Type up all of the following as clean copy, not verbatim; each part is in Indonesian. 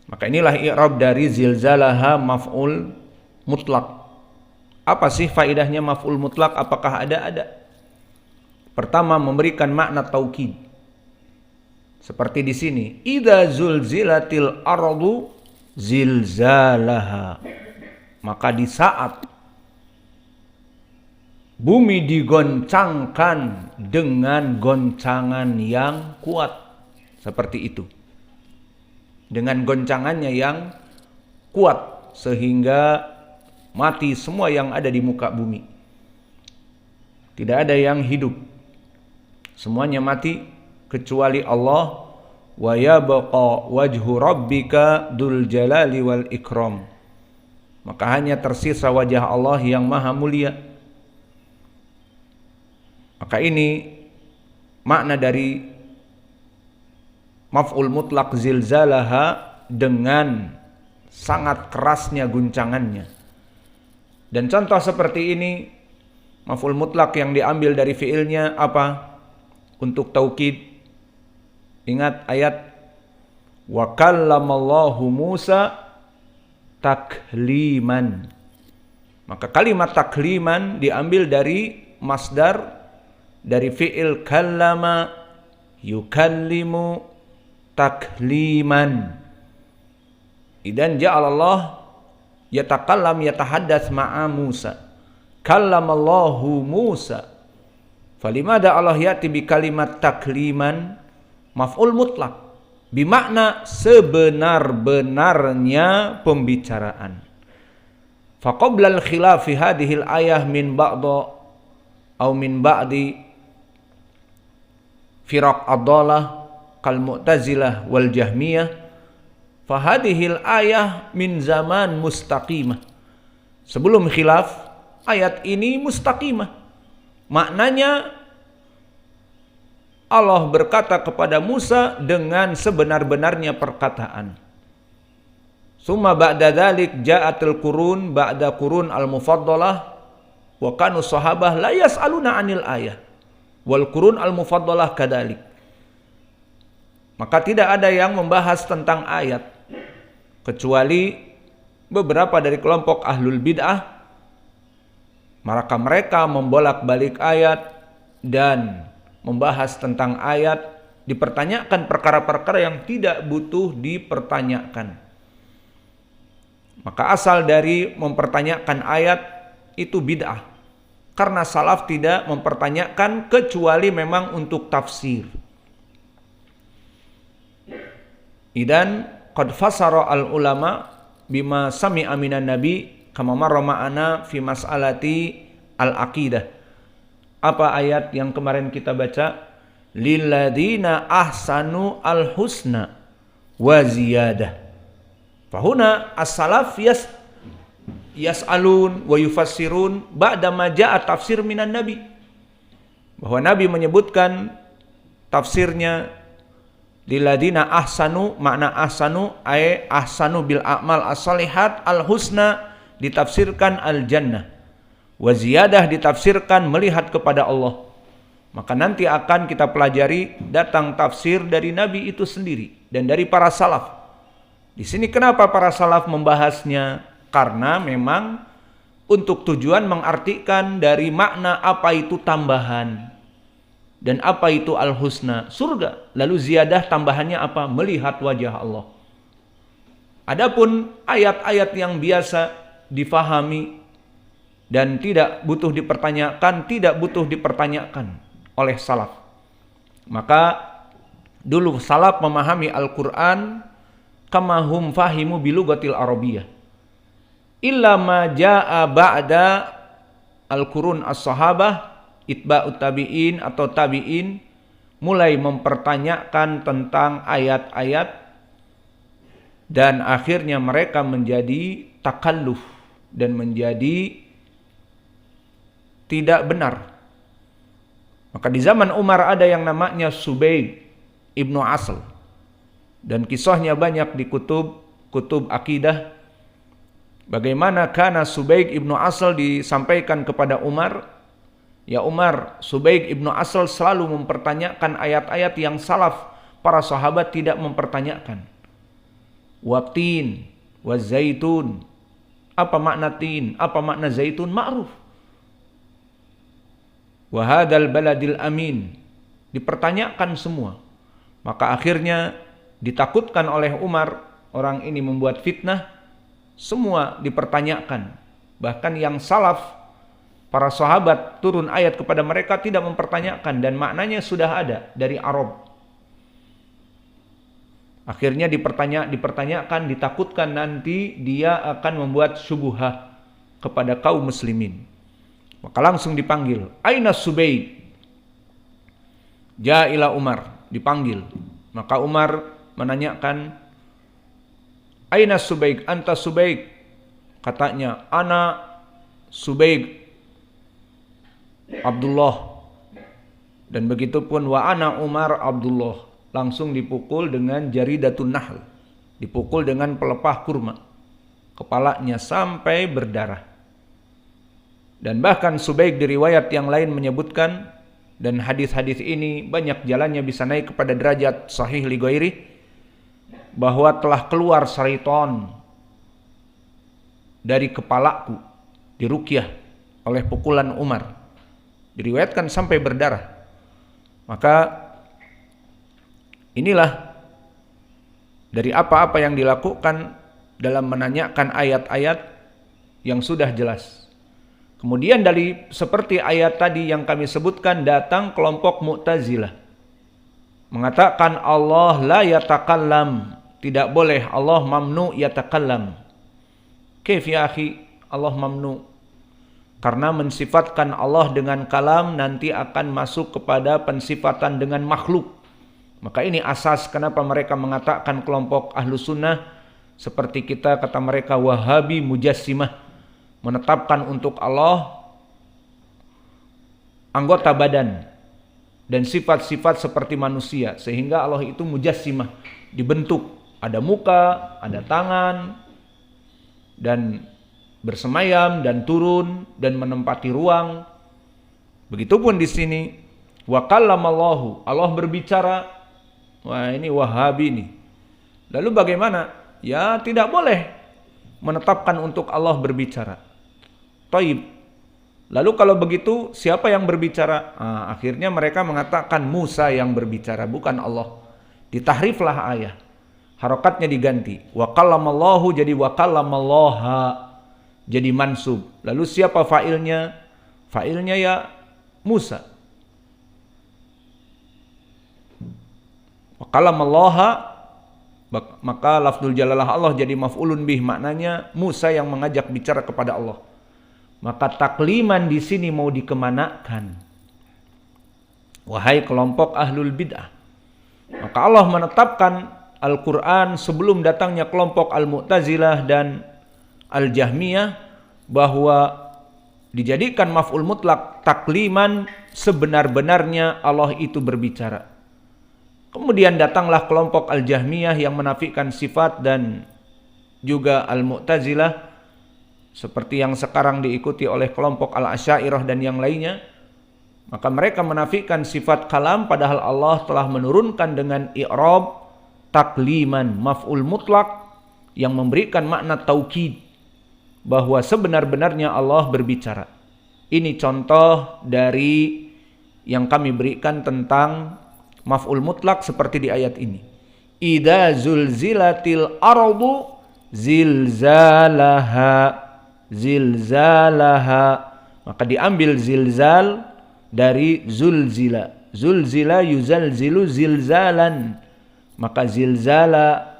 Maka inilah i'rab dari zilzalaha maf'ul mutlak. Apa sih faedahnya maf'ul mutlak? Apakah ada? Ada. Pertama, memberikan makna taukid. Seperti di sini, idza zulzilatil ardu zilzalaha. Maka di saat bumi digoncangkan dengan goncangan yang kuat. Seperti itu. Dengan goncangannya yang kuat sehingga mati semua yang ada di muka bumi. Tidak ada yang hidup. Semuanya mati kecuali Allah. Wa yabqa wajhu rabbika dzul jalali wal ikram. Maka hanya tersisa wajah Allah yang maha mulia. Maka ini makna dari maf'ul mutlak zilzalaha dengan sangat kerasnya guncangannya. Dan contoh seperti ini maf'ul mutlak yang diambil dari fiilnya apa? Untuk taukid. Ingat ayat wa kallamallahu Musa takliman. Maka kalimat takliman diambil dari masdar dari fiil kallama yukallimu takliman. Idan ja'alallah yatakallam yatahaddath ma'a Musa. Kallamallahu Musa. Falimada Allah ya'ti bi kalimat takliman maf'ul mutlak. Bimakna sebenar-benarnya pembicaraan. Faqablal khilafi hadhil ayah min ba'da au min ba'di firaq ad-dalah kal mu'tazilah wal jahmiyah fahadihil ayah min zaman mustaqimah. Sebelum khilaf, ayat ini mustaqimah. Maknanya Allah berkata kepada Musa dengan sebenar-benarnya perkataan. Summa ba'da dzalik ja'atul qurun ba'da qurun al-mufaddalah wa kanu sahabah la yas'aluna 'anil ayah wal qurun al-mufaddalah kadzalik. Maka tidak ada yang membahas tentang ayat kecuali beberapa dari kelompok ahlul bid'ah. Maka mereka membolak-balik ayat dan membahas tentang ayat, dipertanyakan perkara-perkara yang tidak butuh dipertanyakan. Maka asal dari mempertanyakan ayat itu bid'ah. Karena salaf tidak mempertanyakan kecuali memang untuk tafsir. Idan qad fasara al ulama bima sami'a minan nabi kama marra ma'ana fi mas'alati al aqidah. Apa ayat yang kemarin kita baca? Lilladzina ahsanu al husna wa ziyadah. Fahuna as-salaf yas'alun wa yufassirun ba'da ma ja'a tafsir minan nabi. Bahwa Nabi menyebutkan tafsirnya lilladzina ahsanu, makna ahsanu ay ahsanu bil a'mal as-salihat, al husna ditafsirkan al jannah, wa ziyadah ditafsirkan melihat kepada Allah. Maka nanti akan kita pelajari datang tafsir dari Nabi itu sendiri dan dari para salaf. Di sini kenapa para salaf membahasnya? Karena memang untuk tujuan mengartikan dari makna apa itu tambahan dan apa itu al-husna, surga. Lalu ziyadah tambahannya apa? Melihat wajah Allah. Adapun ayat-ayat yang biasa difahami dan tidak butuh dipertanyakan oleh salaf. Maka dulu salaf memahami Al-Quran kama hum fahimu bilugatil arabiyah. Illa ma jaa ba'da al-qurun as-sahabah itba'ut tabi'in atau tabi'in mulai mempertanyakan tentang ayat-ayat dan akhirnya mereka menjadi takalluf dan menjadi tidak benar. Maka di zaman Umar ada yang namanya Subaig ibnu Asl dan kisahnya banyak di kutub akidah. Bagaimana kana Subaig ibnu Asl disampaikan kepada Umar, ya Umar, Subaig ibnu Asl selalu mempertanyakan ayat-ayat yang salaf para sahabat tidak mempertanyakan. Watin, wazaitun. Apa makna tin? Apa makna zaitun? Ma'ruf. Wa hadzal baladil amin. Dipertanyakan semua. Maka akhirnya ditakutkan oleh Umar, orang ini membuat fitnah, semua dipertanyakan. Bahkan yang salaf, para sahabat, turun ayat kepada mereka tidak mempertanyakan dan maknanya sudah ada dari Arab. Akhirnya dipertanyakan, ditakutkan nanti dia akan membuat syubhah kepada kaum muslimin. Maka langsung dipanggil, Aina Subaik? Ja'ila Umar, dipanggil. Maka Umar menanyakan, Aina Subaik? Anta Subaik? Katanya, Ana Subaik Abdullah. Dan begitu pun wa ana Umar Abdullah. Langsung dipukul dengan jaridatun nahl, dipukul dengan pelepah kurma, kepalanya sampai berdarah. Dan bahkan Subaik di riwayat yang lain menyebutkan, dan hadis-hadis ini banyak jalannya bisa naik kepada derajat sahih li ghairi, bahwa telah keluar syaitan dari kepalaku, diruqyah oleh pukulan Umar, diriwayatkan sampai berdarah. Maka inilah dari apa-apa yang dilakukan dalam menanyakan ayat-ayat yang sudah jelas. Kemudian dari seperti ayat tadi yang kami sebutkan, datang kelompok Mu'tazilah mengatakan Allah la yatakallam, tidak boleh, Allah mamnu yatakallam. Kaif ya akhi Allah mamnu? Karena mensifatkan Allah dengan kalam nanti akan masuk kepada pensifatan dengan makhluk. Maka ini asas kenapa mereka mengatakan kelompok ahlu sunnah seperti kita, kata mereka Wahabi Mujassimah, menetapkan untuk Allah anggota badan dan sifat-sifat seperti manusia, sehingga Allah itu mujassimah, dibentuk, ada muka, ada tangan, dan bersemayam dan turun dan menempati ruang. Begitupun di sini wa kallamallahu, Allah berbicara. Wah, ini Wahabi nih. Lalu bagaimana? Ya tidak boleh menetapkan untuk Allah berbicara. Taib. Lalu kalau begitu siapa yang berbicara? Akhirnya mereka mengatakan Musa yang berbicara, bukan Allah. Ditahriflah ayat. Harokatnya diganti. Wa kallamallahu jadi wa kallamallaha, jadi mansub. Lalu siapa fa'ilnya? Fa'ilnya ya Musa. Wa kallamallaha, maka lafzul jalalah Allah jadi maf'ulun bih, maknanya Musa yang mengajak bicara kepada Allah. Maka takliman di sini mau dikemanakan? Wahai kelompok ahlul bid'ah. Maka Allah menetapkan Al-Quran sebelum datangnya kelompok Al-Mu'tazilah dan Al-Jahmiyah bahwa dijadikan maf'ul mutlak takliman, sebenar-benarnya Allah itu berbicara. Kemudian datanglah kelompok Al-Jahmiyah yang menafikan sifat dan juga Al-Mu'tazilah seperti yang sekarang diikuti oleh kelompok Al-Asy'ariyah dan yang lainnya. Maka mereka menafikan sifat kalam padahal Allah telah menurunkan dengan i'rab takliman maf'ul mutlak yang memberikan makna taukid bahwa sebenar-benarnya Allah berbicara. Ini contoh dari yang kami berikan tentang maf'ul mutlak seperti di ayat ini. Idza zulzilatil ardu zilzalaha, zilzalaha. Maka diambil zilzal dari zulzila. Zulzila yuzalzilu zilzalan. Maka zilzala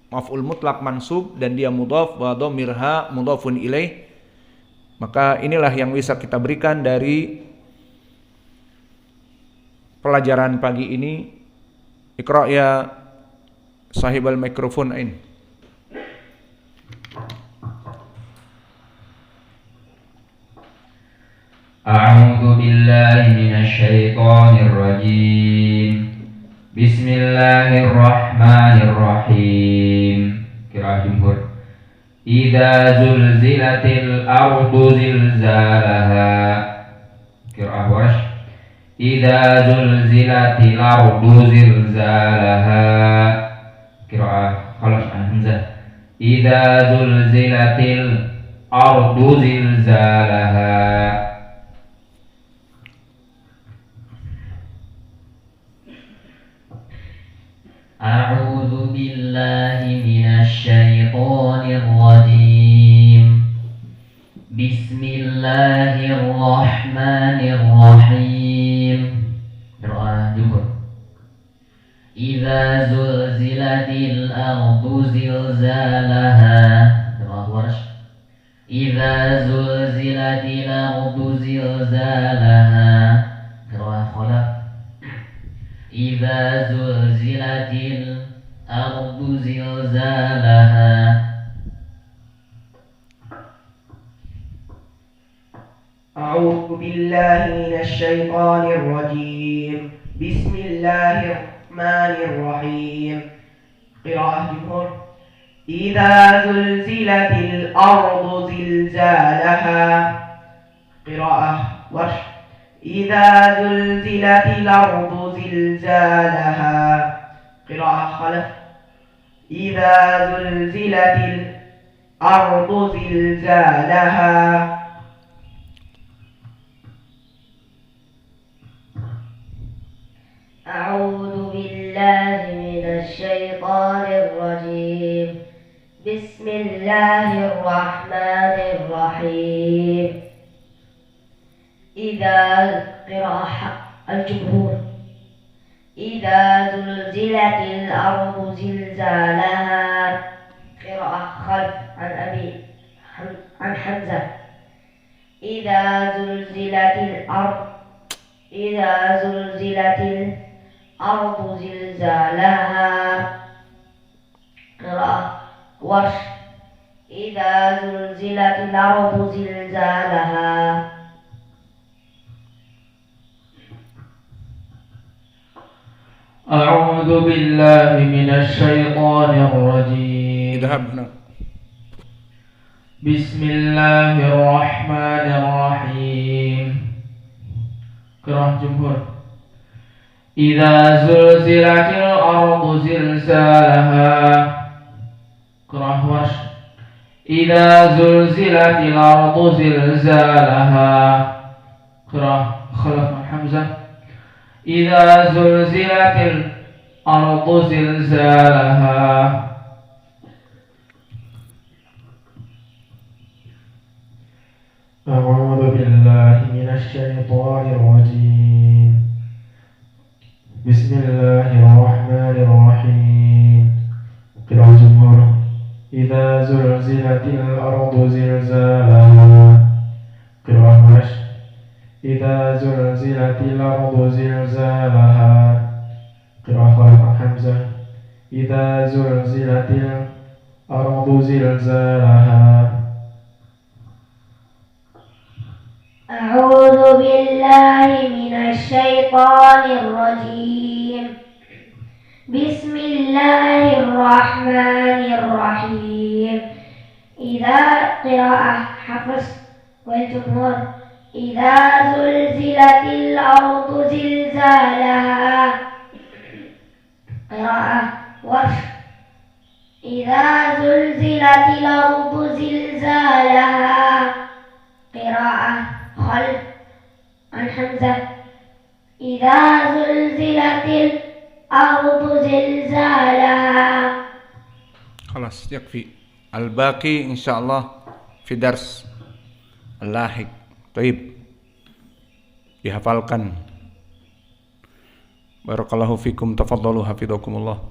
maf'ul mutlak mansub dan dia mudhaf wa dhamirha mudhafun ilaih. Maka inilah yang bisa kita berikan dari pelajaran pagi ini. Iqra ya sahibal mikrofon ain. A'udzu billahi minasy syaithanir rajim. Bismillahirrahmanirrahim. Qiraat jumhur. Idza zulzilatil ardu zilzalaha. Qiraat warsh. Idza zulzilatil ardu zilzalaha. Qiraah Khalaf an Hamzah. Idza zulzilatil ardu zilzalaha. أعوذ بالله من الشيطان الرجيم. بسم الله الرحمن الرحيم. قراءة جمهور. إذا زلزلت الأرض زلزالها. قراءة ورش. إذا زلزلت الأرض زلزالها. قراءة خلف. إذا زلزلت الأرض زلزالها. أعوذ بالله من الشيطان الرجيم. بسم الله الرحمن الرحيم. قراءة جمهور. إذا زلزلت الأرض زلزالها. قراءة ورش. إذا زلزلت الأرض زلزالها. قراءة خلف. إذا زلزلت الأرض زلزالها. أعوذ بالله من الشيطان الرجيم. بسم الله الرحمن الرحيم. إذا قراءة الجمهور. إذا زلزلت الأرض زلزالها. قراءة خلف عن حمزة. إذا زلزلت الأرض. إذا زلزلت الأرض زلزالها. قراءة ورش. إذا زلزلت الأرض زلزالها. أعوذ بالله من الشيطان الرجيم. بسم الله الرحمن الرحيم. قراءة جمهور. إذا زلزلت الأرض زلزالها. قراءة ورش. إذا زلزلت الأرض زلزالها. قراءة خلف عن حمزة. إذا زلزلت الأرض زلزالها. أعوذ بالله من الشيطان الرجيم. بسم الله الرحمن الرحيم. قراءة جمهور. إذا زلزلت الأرض زلزالها. قراءة ورش. إذا زلزلت الأرض زلزالها. قراءة خلف عن حمزة. إذا زلزلت الأرض زلزالها. أعوذ بالله من الشيطان الرجيم. بسم الله الرحمن الرحيم. إذا قراءة حفص والجمهور. إذا زلزلت الأرض زلزالها. قراءة ورش. إذا زلزلت الأرض زلزالها. قراءة خلف عن حمزة. إذا زلزلت الأرض زلزالها. خلاص يكفي. الباقي إن شاء الله في درس اللاحق. طيب dihafalkan. Barakallahu fikum, tafadhalu hafizakumullah.